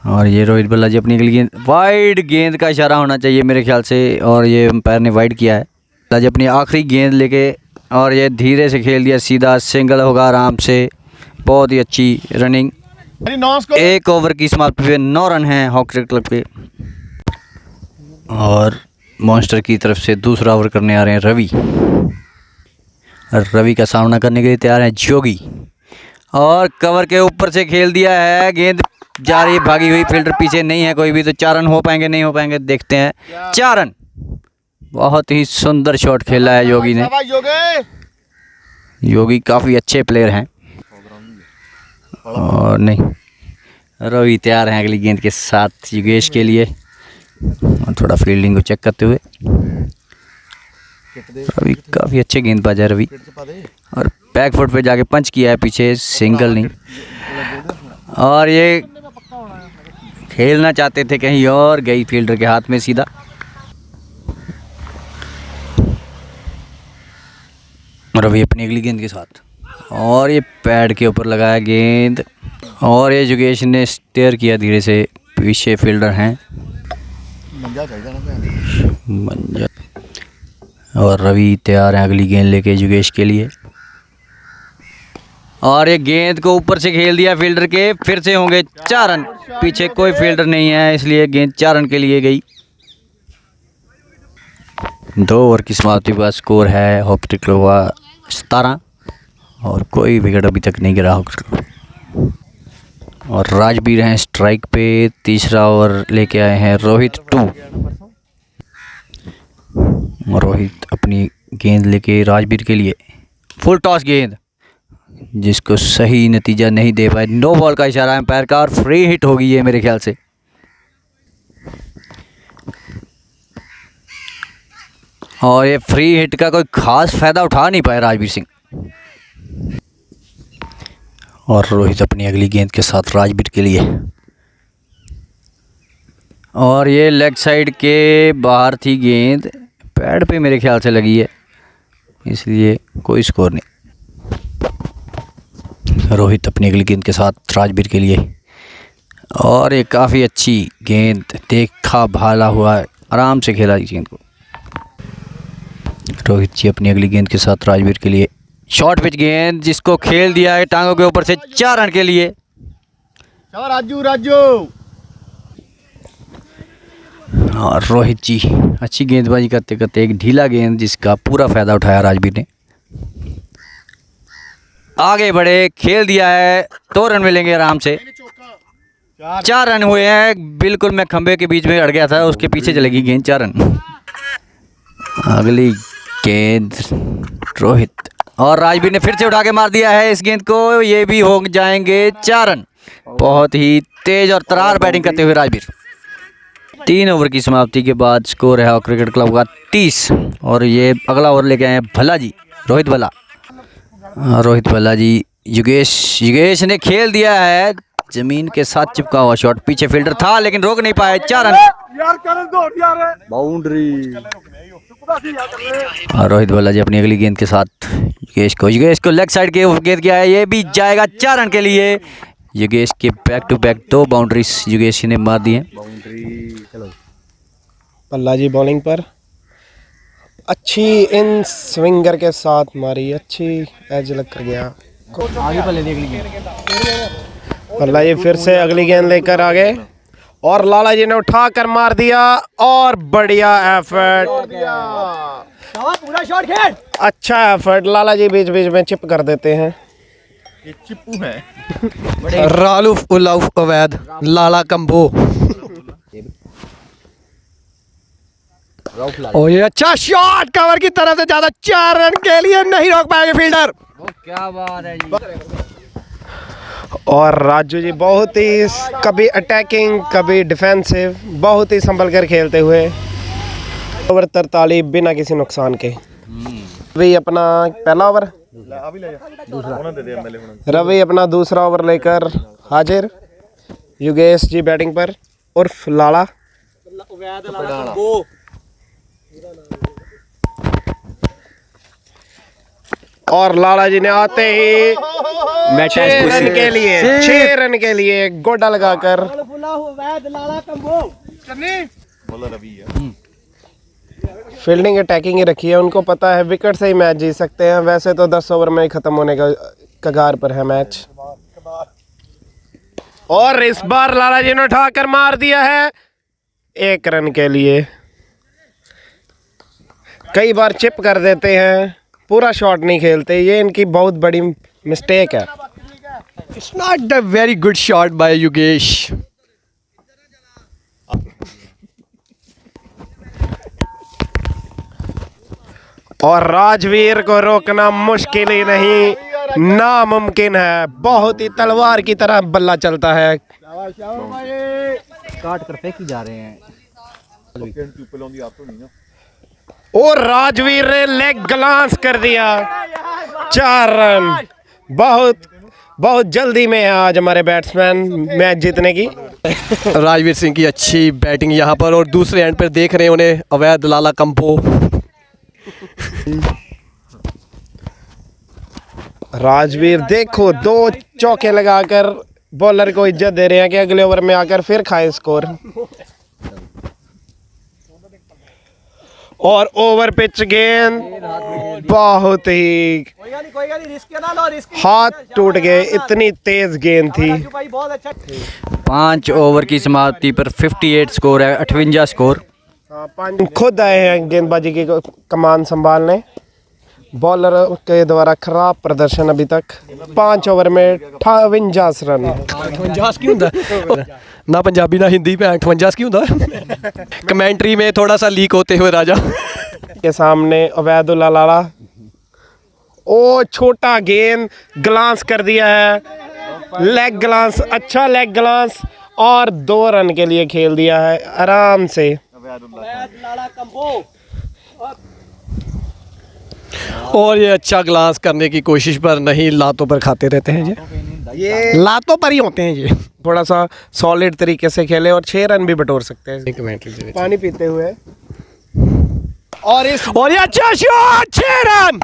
और ये रोहित भल्ला जी अपनी अगली गेंद, वाइड गेंद का इशारा होना चाहिए मेरे ख्याल से, और ये अंपायर ने वाइड किया है। भल्ला जी अपनी आखिरी गेंद लेके और ये धीरे से खेल दिया, सीधा सिंगल होगा आराम से। बहुत ही अच्छी रनिंग। अरे 9 स्कोर। एक ओवर की समाप्ति पे 9 रन हैं हॉकी क्लब के। और मॉन्स्टर की तरफ से दूसरा ओवर करने आ रहे हैं रवि। रवि का सामना करने के लिए तैयार है जोगी। और कवर के ऊपर से खेल दिया है, गेंद जा रही है भागी हुई, फील्डर पीछे नहीं है कोई भी। तो 4 रन हो पाएंगे नहीं हो पाएंगे देखते हैं। 4 रन। बहुत ही सुंदर शॉट खेला है योगी ने। योगी काफ़ी अच्छे प्लेयर हैं। और नहीं, रवि तैयार हैं अगली गेंद के साथ योगेश के लिए। और थोड़ा फील्डिंग को चेक करते हुए, रवि काफ़ी अच्छे गेंदबाज है रवि। और बैक फुट पे जाके पंच किया है पीछे, सिंगल नहीं। और ये खेलना चाहते थे कहीं और, गई फील्डर के हाथ में सीधा। रवि अपनी अगली गेंद के साथ, और ये पैड के ऊपर लगाया गेंद। और ये योगेश ने स्टेयर किया धीरे से, पीछे फील्डर हैं मंजा। और रवि तैयार है अगली गेंद लेके योगेश के लिए। और ये गेंद को ऊपर से खेल दिया फील्डर के, फिर से होंगे 4 रन। पीछे कोई फील्डर नहीं है, इसलिए गेंद 4 रन के लिए गई। 2 ओवर की समाप्ति का स्कोर है हॉकी क्लब 17 और कोई विकेट अभी तक नहीं गिरा हॉकी क्लब। और राजवीर हैं स्ट्राइक पे। तीसरा ओवर लेके आए हैं रोहित 2। रोहित अपनी गेंद लेके राजवीर के लिए, फुल टॉस गेंद जिसको सही नतीजा नहीं दे पाए। नो बॉल का इशारा एम्पायर का, और फ्री हिट होगी ये मेरे ख्याल से। और ये फ्री हिट का कोई खास फायदा उठा नहीं पाए राजवीर सिंह। और रोहित अपनी अगली गेंद के साथ राजवीर के लिए। और ये लेग साइड के बाहर थी गेंद, पैड पे मेरे ख्याल से लगी है, इसलिए कोई स्कोर नहीं। रोहित अपनी अगली गेंद के साथ राजवीर के लिए। और ये काफ़ी अच्छी गेंद, देखा भाला हुआ, आराम से खेला इस गेंद को। रोहित जी अपनी अगली गेंद के साथ राजवीर के लिए। शॉर्ट पिच गेंद जिसको खेल दिया है टांगों के ऊपर से, 4 रन के लिए। राजू। और रोहित जी अच्छी गेंदबाजी करते करते एक ढीला गेंद जिसका पूरा फ़ायदा उठाया राजवीर ने। आगे बढ़े, खेल दिया है, 2 रन मिलेंगे आराम से। 4 रन हुए हैं। बिल्कुल मैं खंबे के बीच में अड़ गया था, उसके पीछे चलेगी गेंद। 4 रन। अगली गेंद रोहित, और राजवीर ने फिर से उठा के मार दिया है इस गेंद को। ये भी हो जाएंगे 4 रन। बहुत ही तेज और तरार बैटिंग करते हुए राजवीर। 3 ओवर की समाप्ति के बाद स्कोर है क्रिकेट क्लब का 30। और ये अगला ओवर लेके आए हैं भला जी, रोहित भला। रोहित भला जी, योगेश ने खेल दिया है, जमीन के साथ चिपका हुआ शॉट, पीछे फील्डर था लेकिन रोक नहीं पाए। 4 रन। बाउंड्री। रोहित भला जी अपनी अगली गेंद के साथ योगेश को लेग साइड के गेंद किया है, ये भी जाएगा 4 रन के लिए। योगेश के back to back 2 boundaries Yogesh ने मार दी हैं। भल्ला जी बॉलिंग पर अच्छी इन स्विंगर के साथ मारी, अच्छी एज लग कर गया। भल्ला जी फिर से अगली गेंद लेकर आ गए, और लाला जी ने उठा कर मार दिया। और बढ़िया एफर्ट, अच्छा एफर्ट। लाला जी बीच बीच में चिप कर देते हैं। ये चिप्पू है। रालुफ उलाउफ अवैध लाला कंबो। और ये अच्छा शॉट कवर की तरफ से, ज्यादा 4 रन के लिए नहीं रोक पाएंगे फील्डर। क्या बात है जी। और राजू जी बहुत ही कभी अटैकिंग कभी डिफेंसिव, बहुत ही संभल कर खेलते हुए। ओवर 43 बिना किसी नुकसान के। रवि अपना पहला ओवर, रवि अपना दूसरा ओवर लेकर हाजिर। योगेश जी बैटिंग पर उर्फ लाला। और लाला जी ने आते ही 6 रन के लिए गोडा लगाकर फील्डिंग अटैकिंग ही रखी है, उनको पता है विकेट से ही मैच जीत सकते हैं। वैसे तो 10 ओवर में ही ख़त्म होने का कगार पर है मैच। और इस बार लाला जी ने उठाकर मार दिया है 1 रन के लिए। कई बार चिप कर देते हैं, पूरा शॉट नहीं खेलते, ये इनकी बहुत बड़ी मिस्टेक है। It's not a very good shot by Yogesh. और राजवीर को रोकना मुश्किल ही नहीं, नामुमकिन है। बहुत ही तलवार की तरह बल्ला चलता है। काट कर फेंकी जा रहे हैं। और राजवीर ने लेग ग्लांस कर दिया, 4 रन। बहुत जल्दी में है आज हमारे बैट्समैन मैच जीतने की। राजवीर सिंह की अच्छी बैटिंग यहाँ पर, और दूसरे एंड पर देख रहे हैं उन्हें अवैध लाला कंबो। राजवीर देखो 2 चौके लगाकर बॉलर को इज्जत दे रहे हैं कि अगले ओवर में आकर फिर खाए स्कोर। और ओवर पिच गेंद बहुत ही, हाथ टूट गए, इतनी तेज गेंद थी। 5 ओवर की समाप्ति पर 58 स्कोर है, 58 स्कोर। खुद आए हैं गेंदबाजी की कमान संभालने। बॉलर के द्वारा खराब प्रदर्शन अभी तक। 5 ओवर में 58 रन। 58 क्यों होता ना पंजाबी ना हिंदी में 58 क्यों होता। कमेंट्री में थोड़ा सा लीक होते हुए राजा के सामने अवैधुल्ला लाला। ओ छोटा गेंद ग्लांस कर दिया है, लेग ग्लांस, अच्छा लेग ग्लांस, और 2 रन के लिए खेल दिया है आराम से। और ये अच्छा ग्लांस करने की कोशिश पर नहीं, लातों पर खाते रहते हैं ये लातों पर ही होते हैं ये। थोड़ा सा सॉलिड तरीके से खेले और 6 रन भी बटोर सकते हैं पानी पीते हुए। और ये अच्छा शॉट, 6 रन।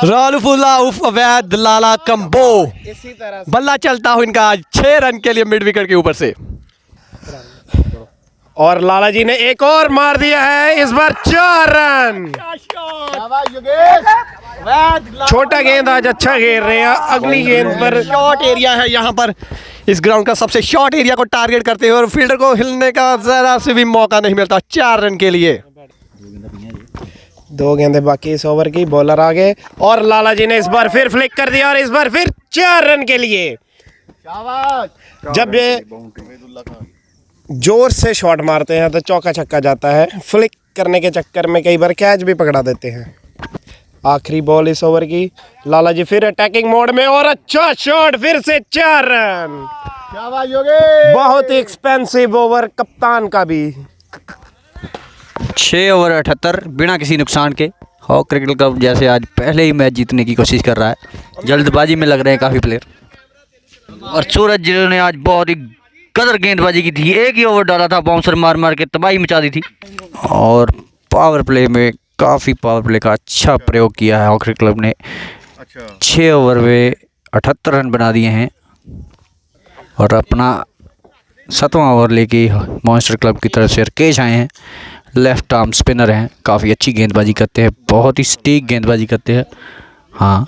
रालुफुल्ला उफ अवैध लाला कंबो। इसी तरह बल्ला चलता हूँ इनका 6 रन के लिए मिड विकेट के ऊपर से। और लाला जी ने एक और मार दिया है, इस बार 4 रन। छोटा गेंद आज अच्छा घेर रहे हैं। अगली गेंद पर शॉर्ट एरिया है यहाँ पर, इस ग्राउंड का सबसे शॉर्ट एरिया को टारगेट करते हुए, और फील्डर को हिलने का जरा से भी मौका नहीं मिलता। 4 रन के लिए 2 गेंदें बाकी इस ओवर की। बॉलर आगे, और लाला जी ने इस बार फिर फ्लिक कर दिया, और इस बार फिर 4 रन के लिए। जब ये जोर से शॉट मारते हैं तो चौका छक्का जाता है, फ्लिक करने के चक्कर में कई बार कैच भी पकड़ा देते हैं। आखिरी बॉल इस ओवर की। लाला जी फिर अटैकिंग मोड में, और अच्छा शॉट, फिर से 4 रन। बहुत ही एक्सपेंसिव ओवर कप्तान का भी। 6 ओवर 78 बिना किसी नुकसान के। हॉक क्रिकेट क्लब जैसे आज पहले ही मैच जीतने की कोशिश कर रहा है। जल्दबाजी में लग रहे हैं काफ़ी प्लेयर। और सूरज जिले ने आज बहुत ही कदर गेंदबाजी की थी। एक ही ओवर डाला था, बाउंसर मार मार के तबाही मचा दी थी। और पावर प्ले में काफ़ी पावर प्ले का अच्छा प्रयोग किया है हॉक क्रिकेट क्लब ने। 6 ओवर में 78 रन बना दिए हैं। और अपना 7वां ओवर लेके मॉन्स्टर क्लब की तरफ से राकेश आए हैं। लेफ्ट आर्म स्पिनर हैं, काफ़ी अच्छी गेंदबाजी करते हैं, बहुत ही सटीक गेंदबाजी करते हैं। हाँ,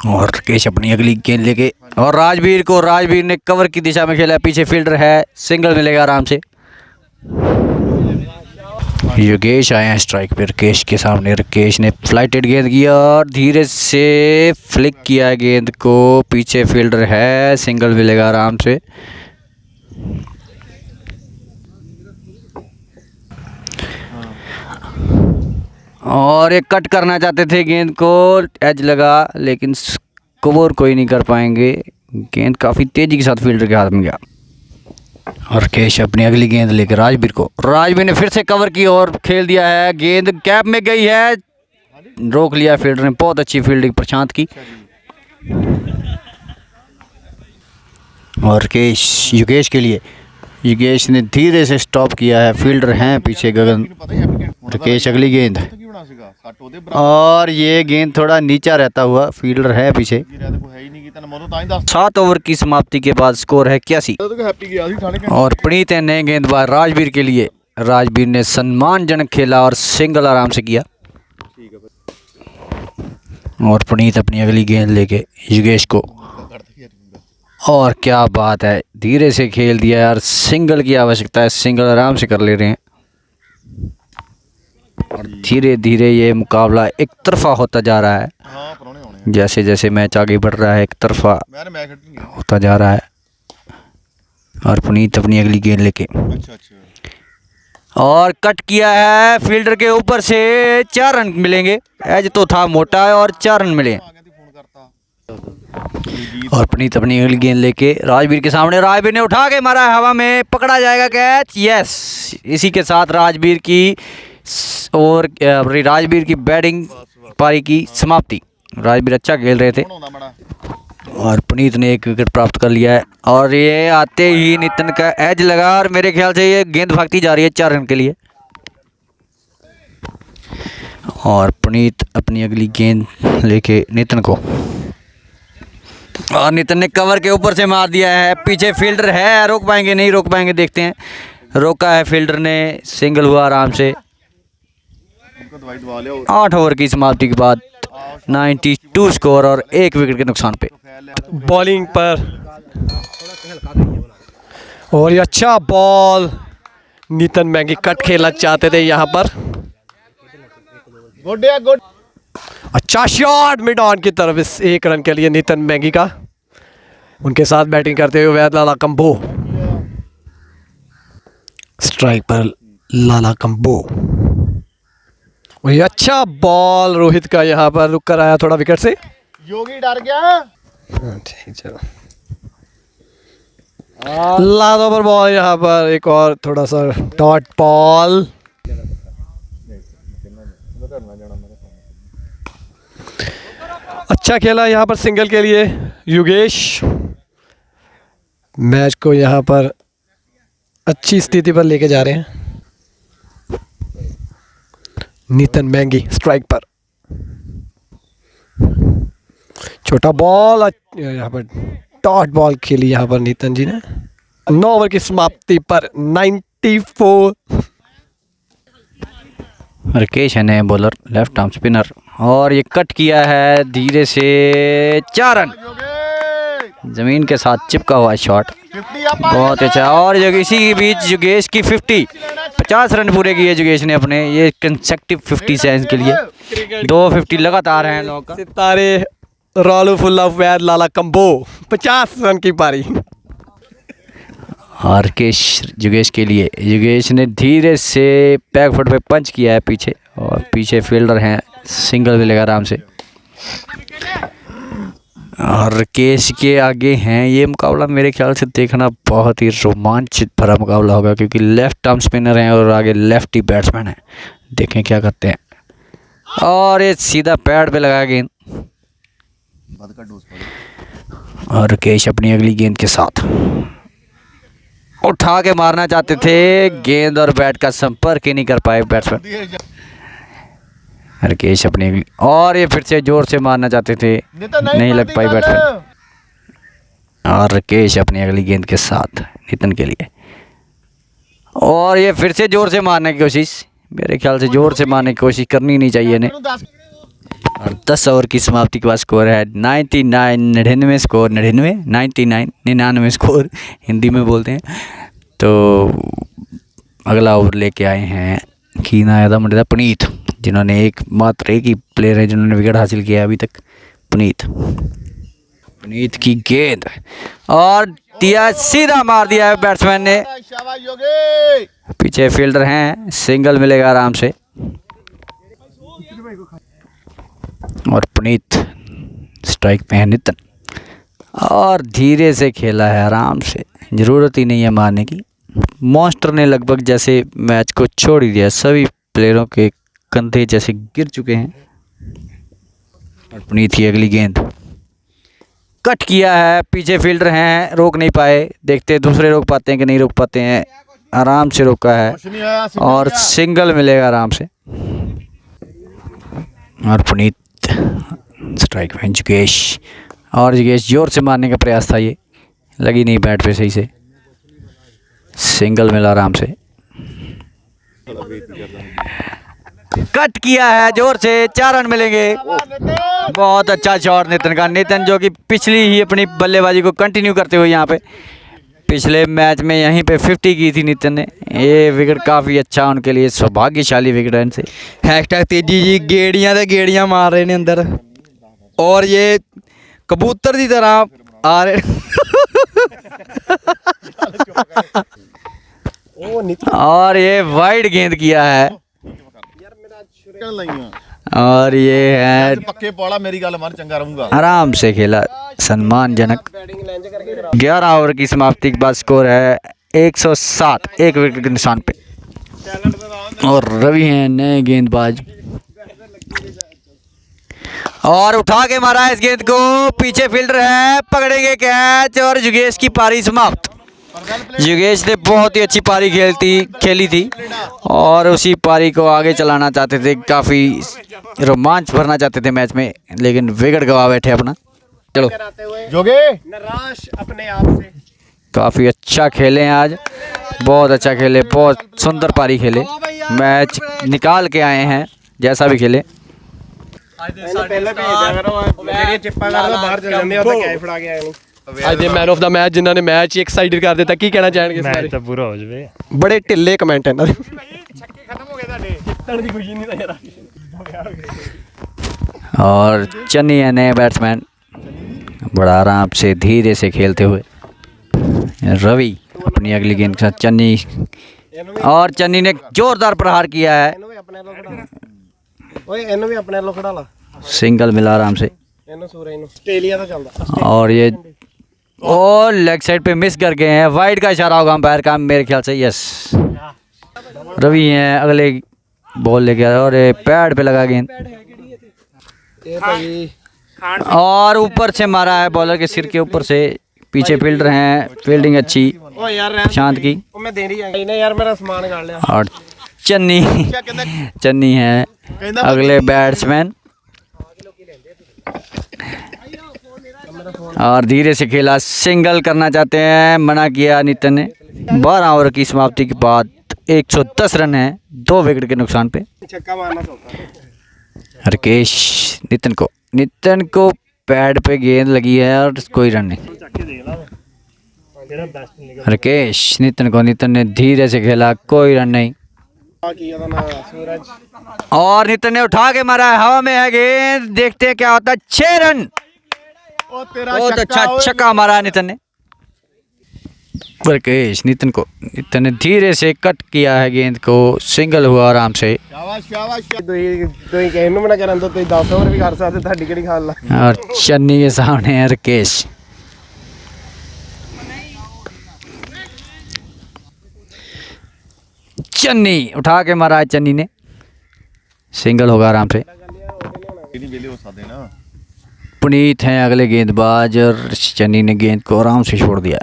और राकेश अपनी अगली गेंद लेके, और राजवीर ने कवर की दिशा में खेला। पीछे फील्डर है, सिंगल मिलेगा आराम से। योगेश आए हैं स्ट्राइक पे राकेश के सामने। राकेश ने फ्लाइटेड गेंद किया और धीरे से फ्लिक किया गेंद को। पीछे फील्डर है, सिंगल मिलेगा आराम से। और एक कट करना चाहते थे गेंद को, एज लगा, लेकिन कवर कोई नहीं कर पाएंगे। गेंद काफ़ी तेज़ी के साथ फील्डर के हाथ में गया। और राकेश अपनी अगली गेंद लेकर राजवीर ने फिर से कवर की और खेल दिया है। गेंद कैप में गई है, रोक लिया फील्डर ने। बहुत अच्छी फील्डिंग प्रशांत की। और योगेश के लिए, योगेश ने धीरे से स्टॉप किया है। फील्डर हैं पीछे गगन। राकेश अगली गेंद, और ये गेंद थोड़ा नीचा रहता हुआ, फील्डर है पीछे। 7 ओवर की समाप्ति के बाद स्कोर है 81। और प्रणीत है नए गेंदबाज राजवीर के लिए। राजवीर ने सम्मानजनक खेला और सिंगल आराम से किया। और पुनीत अपनी अगली गेंद लेके योगेश को, और क्या बात है, धीरे से खेल दिया यार। सिंगल की आवश्यकता है, सिंगल आराम से कर ले रहे हैं। और धीरे धीरे ये मुकाबला एक तरफा होता जा रहा है। हाँ परौने होने हैं। जैसे जैसे मैच आगे बढ़ रहा है एक तरफा मैंने मैच खत्म किया। होता जा रहा है। और पुनीत अपनी अगली गेंद लेके, अच्छा अच्छा। और कट किया है फील्डर के ऊपर से, 4 रन मिलेंगे। एज तो था मोटा है और 4 रन मिले। आगे थी फोन करता। और पुनीत अपनी अगली गेंद लेके राजवीर के सामने, राजवीर ने उठा के मारा हवा में, पकड़ा जाएगा कैच। यस, इसी के साथ राजवीर की और राजवीर की बैटिंग पारी की समाप्ति। राजवीर अच्छा खेल रहे थे कौन होता बड़ा? और पुनीत ने एक विकेट प्राप्त कर लिया है। और ये आते ही नितिन का एज लगा और मेरे ख्याल से ये गेंद भागती जा रही है 4 रन के लिए। और पुनीत अपनी अगली गेंद लेके नितिन को, और नितिन ने कवर के ऊपर से मार दिया है। पीछे फील्डर है, रोक पाएंगे नहीं रोक पाएंगे, देखते हैं। रोका है फील्डर ने, सिंगल हुआ आराम से। उनको दवाई दवा ले। 8 ओवर की समाप्ति के बाद 92 स्कोर और 1 विकेट के नुकसान पे। बॉलिंग पर, और ये अच्छा बॉल, नितिन मैंगी कट खेलना चाहते थे यहाँ पर। गुड या गुड। अच्छा शॉट मिड ऑन की तरफ, इस 1 रन के लिए नितिन मैंगी का। उनके साथ बैटिंग करते हुए वैद लाला कंबो, स्ट्राइक पर लाला कंबो। वही अच्छा बॉल रोहित का यहाँ पर, रुक कर आया थोड़ा विकेट से। योगी डर गया। ठीक, चलो लाद ओवर बॉल यहाँ पर, एक और थोड़ा सा डॉट बॉल। अच्छा खेला यहाँ पर सिंगल के लिए योगेश। मैच को यहाँ पर अच्छी स्थिति पर लेके जा रहे हैं। नितिन मैंगी स्ट्राइक पर, छोटा बॉल यहाँ पर, डॉट बॉल खेली यहाँ पर नितिन जी ने। 9 ओवर की समाप्ति पर 94। राकेश है नए बॉलर, लेफ्ट आर्म स्पिनर, और ये कट किया है धीरे से, 4 रन। योगी जमीन के साथ चिपका हुआ शॉट, 50 या पार। बहुत अच्छा। और इसी के बीच योगेश की 50 रन पूरे किए योगेश ने अपने, ये कंसेक्टिव 50 सेंस के लिए 2 50 लगातार हैं लोगों का। सितारे रालू फुल्ला वैद लाला कंबो, 50 रन की पारी। और योगेश के लिए, योगेश ने धीरे से बैक फुट पे पंच किया है पीछे, और पीछे फील्डर हैं, सिंगल मिलेगा आराम से। और राकेश के आगे हैं। ये मुकाबला मेरे ख्याल से देखना बहुत ही रोमांचित भरा मुकाबला होगा, क्योंकि लेफ्ट आर्म स्पिनर हैं और आगे लेफ्टी बैट्समैन हैं। देखें क्या करते हैं। और ये सीधा पैड पे लगा गेंद, और राकेश अपनी अगली गेंद के साथ उठा के मारना चाहते थे, गेंद और बैट का संपर्क ही नहीं कर पाए बैट्समैन। राकेश अपनी अगली, और ये फिर से जोर से मारना चाहते थे, नहीं लग पाई बैट्समैन। और राकेश अपनी अगली गेंद के साथ नितिन के लिए, और ये फिर से जोर से मारने की कोशिश। मेरे ख्याल से जोर से मारने की कोशिश करनी नहीं चाहिए इन्हें। और 10 ओवर की समाप्ति के बाद स्कोर है 99 स्कोर, 99 स्कोर हिंदी में बोलते हैं। तो अगला ओवर लेके आए हैं कीना आया मुंडे पुनीत, जिन्होंने मात्र एक ही प्लेयर है जिन्होंने विकेट हासिल किया अभी तक, पुनीत की गेंद, और दिया, सीधा मार दिया है बैट्समैन ने। शाबाश योगी। पीछे फील्डर हैं, सिंगल मिलेगा आराम से। और पुनीत स्ट्राइक पे है नितिन, और धीरे से खेला है आराम से, ज़रूरत ही नहीं है मारने की। मॉन्स्टर ने लगभग जैसे मैच को छोड़ ही दिया, सभी प्लेयरों के कंधे जैसे गिर चुके हैं। और पुनीत की अगली गेंद कट किया है, पीछे फील्डर हैं, रोक नहीं पाए। देखते हैं दूसरे रोक पाते हैं कि नहीं रोक पाते हैं। आराम से रोका है, और सिंगल मिलेगा आराम से। और पुनीत स्ट्राइक में योगेश, और योगेश जोर से मारने का प्रयास था, ये लगी नहीं बैट पे सही से, सिंगल मिला आराम से। कट किया है जोर से, 4 रन मिलेंगे। बहुत अच्छा शॉट नितिन का। नितिन जो कि पिछली ही अपनी बल्लेबाजी को कंटिन्यू करते हुए यहाँ पे पिछले मैच में यहीं पे 50 की थी नितिन ने। ये विकेट काफ़ी अच्छा उनके लिए, सौभाग्यशाली विकेट है इनसे। हैशटैग तेजी जी गेड़ियां ते गेड़ियां मार रहे ने अंदर और ये कबूतर की तरह आ रहे और ये वाइड गेंद किया है ਚੱਲ ਲਈਆਂ और ये है ਪੱਕੇ ਪੌੜਾ ਮੇਰੀ ਗੱਲ ਮੰਨ ਚੰਗਾ ਰਹੂੰਗਾ। आराम से खेला, सम्मानजनक। 11 ओवर की समाप्ति के बाद स्कोर है 107, 1 विकेट के निशान पे। और रवि हैं नए गेंदबाज और उठा के मारा है इस गेंद को, पीछे फील्डर है, पकड़ेंगे कैच और युगेश की पारी समाप्त। युगेश ने बहुत ही अच्छी पारी खेली थी और उसी पारी को आगे चलाना चाहते थे, काफ़ी रोमांच भरना चाहते थे मैच में, लेकिन विकेट गवा बैठे अपना। चलो जोगे निराश अपने आप से। काफ़ी अच्छा खेले हैं आज, बहुत अच्छा खेले, बहुत सुंदर पारी खेले, मैच निकाल के आए हैं जैसा भी खेले। पहले भेजा करो मेरी चिप्पा कर दो बाहर चल जांदे ਉਹ ਤਾਂ ਕਿਆ ਫੜਾ ਕੇ ਆਏ ਨਹੀਂ। ਅੱਜ ਦੇ ਮੈਨ ਆਫ ਦਾ ਮੈਚ ਜਿਨ੍ਹਾਂ ਨੇ ਮੈਚ ਹੀ ਐਕਸਾਈਟਡ ਕਰ ਦਿੱਤਾ, ਕੀ ਕਹਿਣਾ ਚਾਹਣਗੇ ਇਸ ਬਾਰੇ? ਤਾਂ ਪੂਰਾ ਹੋ ਜਵੇ। ਬੜੇ ਢਿੱਲੇ ਕਮੈਂਟ ਇਹਨਾਂ ਦੇ। ਛੱਕੇ ਖਤਮ ਹੋ ਗਏ ਤੁਹਾਡੇ ਜਿੱਤਣ ਦੀ ਖੁਸ਼ੀ ਨਹੀਂ ਤਾਂ ਯਾਰ। और चन्नी है नए बैट्समैन, बड़ा आराम से धीरे से खेलते हुए। रवि अपनी अगली गेंद के साथ चन्नी, और चन्नी ने जोरदार प्रहार किया है, ਇਹਨੂੰ ਵੀ ਆਪਣੇ ਲੋ ਖੜਾ ਓਏ ਇਹਨੂੰ ਵੀ ਆਪਣੇ ਲੋ ਖੜਾ ਲਾ। सिंगल मिला आराम से। ਇਹਨੂੰ ਸੂਰਜ ਨੂੰ ਆਸਟ੍ਰੇਲੀਆ ਦਾ ਚੱਲਦਾ। और ये और लेग साइड पे मिस कर गए हैं, वाइड का इशारा होगा अंपायर का मेरे ख्याल से। यस, रवि हैं अगले बॉल लेके आए और ये पैड पे लगा गेंद ਇਹ ਭਾਈ और ऊपर से मारा है बॉलर के सिर के ऊपर से। पीछे फील्डर हैं, फील्डिंग अच्छी ਓ ਯਾਰ ਰਹਿਣ शांत की। ਉਹ ਮੈਂ ਦੇਣੀ ਆ ਇਹਨੇ ਯਾਰ ਮੇਰਾ ਸਮਾਨ ਕੱਢ ਲਿਆ। और चन्नी है अगले बैट्समैन और धीरे से खेला, सिंगल करना चाहते हैं, मना किया नितिन ने। 12 ओवर की समाप्ति के बाद 110 रन है, 2 विकेट के नुकसान पे। छक्का मारना सौखा। राकेश नितिन को पैड पे गेंद लगी है और कोई रन नहीं। राकेश नितिन ने धीरे से खेला, कोई रन नहीं। ਕੀ ਉਹਦਾ ਨਾਮ ਸੂਰਜ। और नितिन ने उठा के मारा है, हवा में है गेंद, देखते हैं क्या होता है। 6 रन, ਉਹ ਤੇਰਾ बहुत अच्छा छक्का मारा है नितिन ने। राकेश नितिन ने धीरे से कट किया है गेंद को, सिंगल हुआ आराम से। ਸ਼ਾਬਾਸ਼ ਸ਼ਾਬਾਸ਼ ਤੁਸੀਂ ਕਿਸੇ ਨੂੰ ਵੀ ਨਾ ਕਰਨ ਦੋ, ਤੁਸੀਂ 10 ਓਵਰ ਵੀ ਕਰ ਸਕਦੇ, ਤੁਹਾਡੀ ਕਿਹੜੀ ਖਾਲ ਲਾ। और चन्नी के सामने है राकेश। चन्नी उठा के मारा है, चन्नी ने, सिंगल होगा आराम से। ਨਹੀਂ ਵੇਲੇ ਹੋ ਸਕਦੇ ਨਾ। पुनीत हैं अगले गेंदबाज और चन्नी ने गेंद को आराम से छोड़ दिया।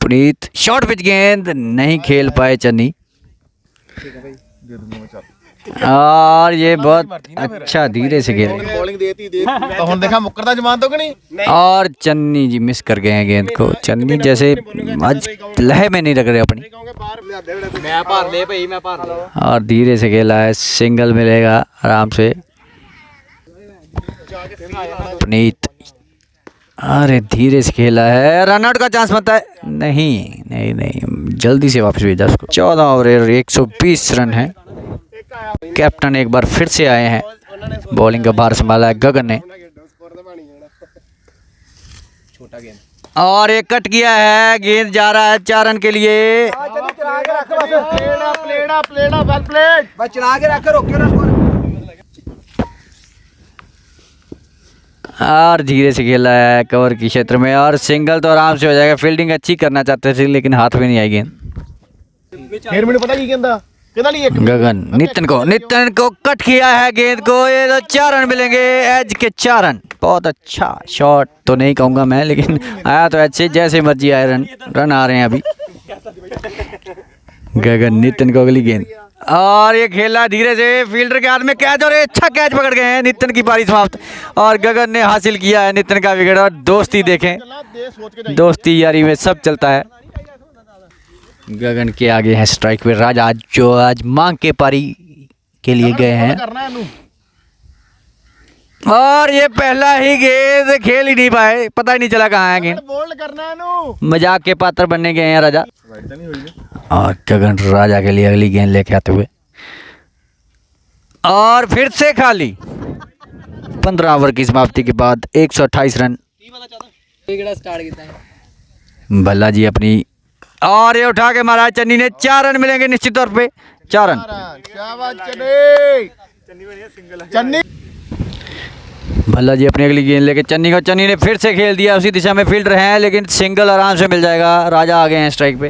पुनीत शॉर्ट पिच गेंद नहीं खेल पाए चन्नी, और ये बहुत अच्छा धीरे से खेले। ਬੋਲਿੰਗ ਦੇਤੀ ਦੇ ਤਾਂ ਹੁਣ ਦੇਖਾ ਮੁੱਕਰਦਾ ਜਮਾਨ ਤੋਂ ਕਿ ਨਹੀਂ। और चन्नी जी मिस कर गए हैं गेंद को। चन्नी जैसे आज लहे में नहीं रख रहे अपनी, ਮੈਂ ਭਰ ਲੈ ਭਾਈ ਮੈਂ ਭਰ ਲਾ। और धीरे से खेला है, सिंगल मिलेगा आराम से। पुनीत अरे धीरे से खेला है, रन आउट का चांस बनता है, नहीं जल्दी से वापस भेजा उसको। 14 ओवर 120 रन है। कैप्टन एक बार फिर से आए हैं, बॉलिंग का भार संभाला है गगन ने, और एक कट किया है, गेंद जा रहा है 4 रन के लिए। ਪਲੇੜਾ ਵੈਲ ਪਲੇਡ ਬਸ ਚਲਾ ਕੇ ਰੱਖ, ਰੋਕਿਓ ਨਾ ਸਕੋਰ। और धीरे से खेला है कवर की क्षेत्र में, और सिंगल तो आराम से हो जाएगा। फील्डिंग अच्छी करना चाहते थे लेकिन हाथ में नहीं आई गेंद। ਫੇਰ ਮੈਨੂੰ ਪਤਾ ਕੀ ਕਹਿੰਦਾ नहीं एक गगन नितिन को कट किया है गेंद को, ये तो 4 रन मिलेंगे, एज के 4 रन। बहुत अच्छा शॉट तो नहीं कहूँगा मैं, लेकिन आया तो अच्छे, जैसे मर्जी आए रन आ रहे हैं अभी। गगन नितिन को अगली गेंद, और ये खेला धीरे से, फील्डर के हाथ में कैच, और अच्छा कैच पकड़ गए हैं। नितिन की पारी समाप्त, और गगन ने हासिल किया है नितिन का विकेट। और दोस्ती देखें, दे सोच के दोस्ती यारी में सब चलता है। गगन के आगे हैं स्ट्राइक पे राजा, जो आज मांग के पारी के लिए गए हैं। करना है इनू और ये पहला ही गेंद खेल ही नहीं पाए, पता ही नहीं चला कहाँ है गेंद। बोल्ड करना है इनू। मजाक के पात्र बनने गए हैं राजा। और गगन राजा के लिए अगली गेंद लेके आते हुए, और फिर से खाली। 15 ओवर की समाप्ति के बाद 128 रन। भल्ला जी अपनी, और ये उठा के मारा चन्नी ने। 4 रन मिलेंगे निश्चित तौर पे, 4 रन। शाबाश चन्नी। चन्नी भल्ला जी अपनी अगली गेंद लेके चन्नी को, चन्नी ने फिर से खेल दिया उसी दिशा में। फील्डर हैं लेकिन सिंगल आराम से मिल जाएगा। राजा आ गए हैं स्ट्राइक पे,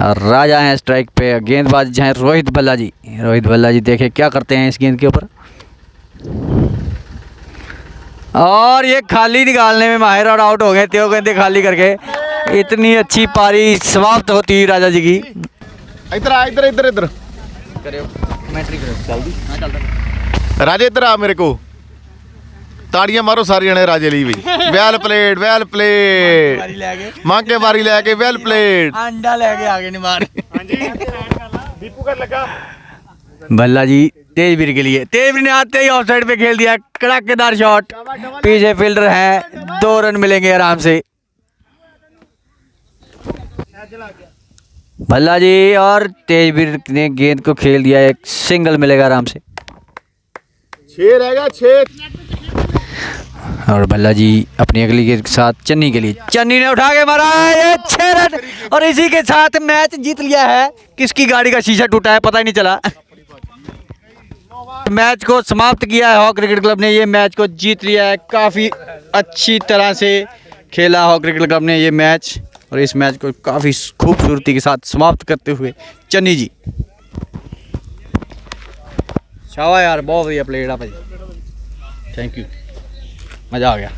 और राजा हैं स्ट्राइक पे। गेंदबाज हैं रोहित भल्ला जी। रोहित भल्ला जी देखे क्या करते हैं इस गेंद के ऊपर, और ये खाली निकालने में माहिर और आउट हो गए। त्यो गेंदे खाली करके इतनी अच्छी पारी समाप्त होती है राजा जी की। इधर आ, इधर इधर इधर राजे, इधर आ मेरे को। ताड़ियां मारो सारी जने राजे ली भी। Well played, well played. मांग के बारी लेके वेल प्लेड। अंडा लेके आगे नहीं मार। दीपू कर लगा। भल्ला जी तेजवीर के लिए, तेजवीर ने आते ही ऑफ साइड पे खेल दिया, कड़ाकेदार शॉट। पीछे फील्डर हैं, 2 रन मिलेंगे आराम से। भल्ला जी और तेजवीर ने गेंद को खेल दिया, एक सिंगल मिलेगा आराम से। 6 रहेगा 6। और भल्ला जी अपनी अगली गेंद के साथ चन्नी के लिए, चन्नी ने उठा के मारा ये 6 रन, और इसी के साथ मैच जीत लिया है। किसकी गाड़ी का शीशा टूटा है पता ही नहीं चला। मैच को समाप्त किया है हॉक क्रिकेट क्लब ने, ये मैच को जीत लिया है। काफ़ी अच्छी तरह से खेला हॉक क्रिकेट क्लब ने ये मैच, और इस मैच को काफ़ी खूबसूरती के साथ समाप्त करते हुए चन्नी जी। शाबाश यार, बहुत बढ़िया प्लेड है भाई, थैंक यू, मज़ा आ गया।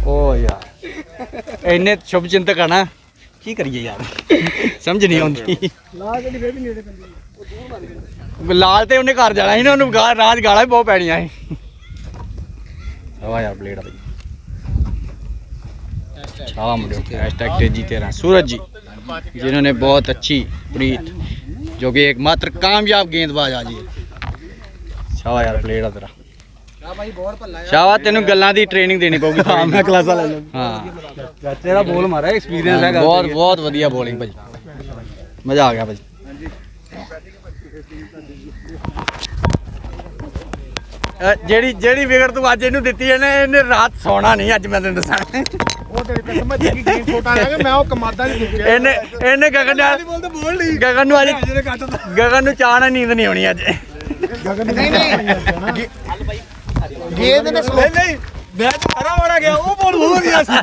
ओ यार इन्ने शुभ चिंतक है ना, की करिए यार समझ नहीं आती। लाल तो उन्हें घर जाना ही ना, उन्होंने रात गाला भी बहुत पैनिया है। यार प्लेट भाई, छावा मुंडे। हैशटैग तेजी 13 सूरज जी, जिन्होंने बहुत अच्छी प्रीत, जो कि एकमात्र कामयाब गेंदबाज आज है। छावा यार प्लेट तेरा, शाबाश। तेन गल्लां दी ट्रेनिंग देनी पऊगी। हाँ मैं क्लासा ले लूँ। हाँ तेरा बॉल मारा एक्सपीरियंस है, बहुत बहुत बढ़िया बॉलिंग भाई, मज़ा आ गया भाई। ਜਿਹੜੀ ਵਿਗੜ ਤੂੰ ਅੱਜ ਇਹਨੂੰ ਦਿੱਤੀ ਇਹਨੇ ਰਾਤ ਸੌਣਾ ਨਹੀਂ ਅੱਜ, ਮੈਂ ਤੈਨੂੰ ਦੱਸਾਂ। ਉਹ ਤੇਰੀ ਕਿਸਮਤ ਦੀ ਗੇਮ ਛੋਟਾ ਰਹਿ ਗਿਆ, ਮੈਂ ਉਹ ਕਮਾਦਾ ਨਹੀਂ ਦੁੱਕਿਆ। ਇਹਨੇ ਗਗਨ ਨੂੰ ਅੱਜ ਗਗਨ ਨੂੰ ਚਾਹ ਨਾਲ ਨੀਂਦ ਨਹੀਂ ਆਉਣੀ ਅੱਜ। गेंद ने स्लो ਨਹੀਂ ਮੈਚ ਖਰਾ ਮਾਰਾ ਗਿਆ, ਉਹ ਬੋਲ ਹੋ ਗਿਆ ਸੀ।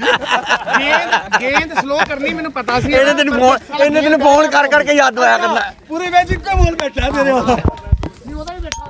गेंद स्लो करनी मैंने पता सी। ਇਹਨੇ ਤੈਨੂੰ ਫੋਨ ਕਰ ਕਰਕੇ ਯਾਦ ਆਇਆ ਕਰਨਾ। ਪੂਰੇ ਮੈਚ ਇੱਕੋ ਬੋਲ ਬੈਠਾ ਮੇਰੇ ਵੱਲ। ਉਹਦਾ ਵੀ ਬੈਠਾ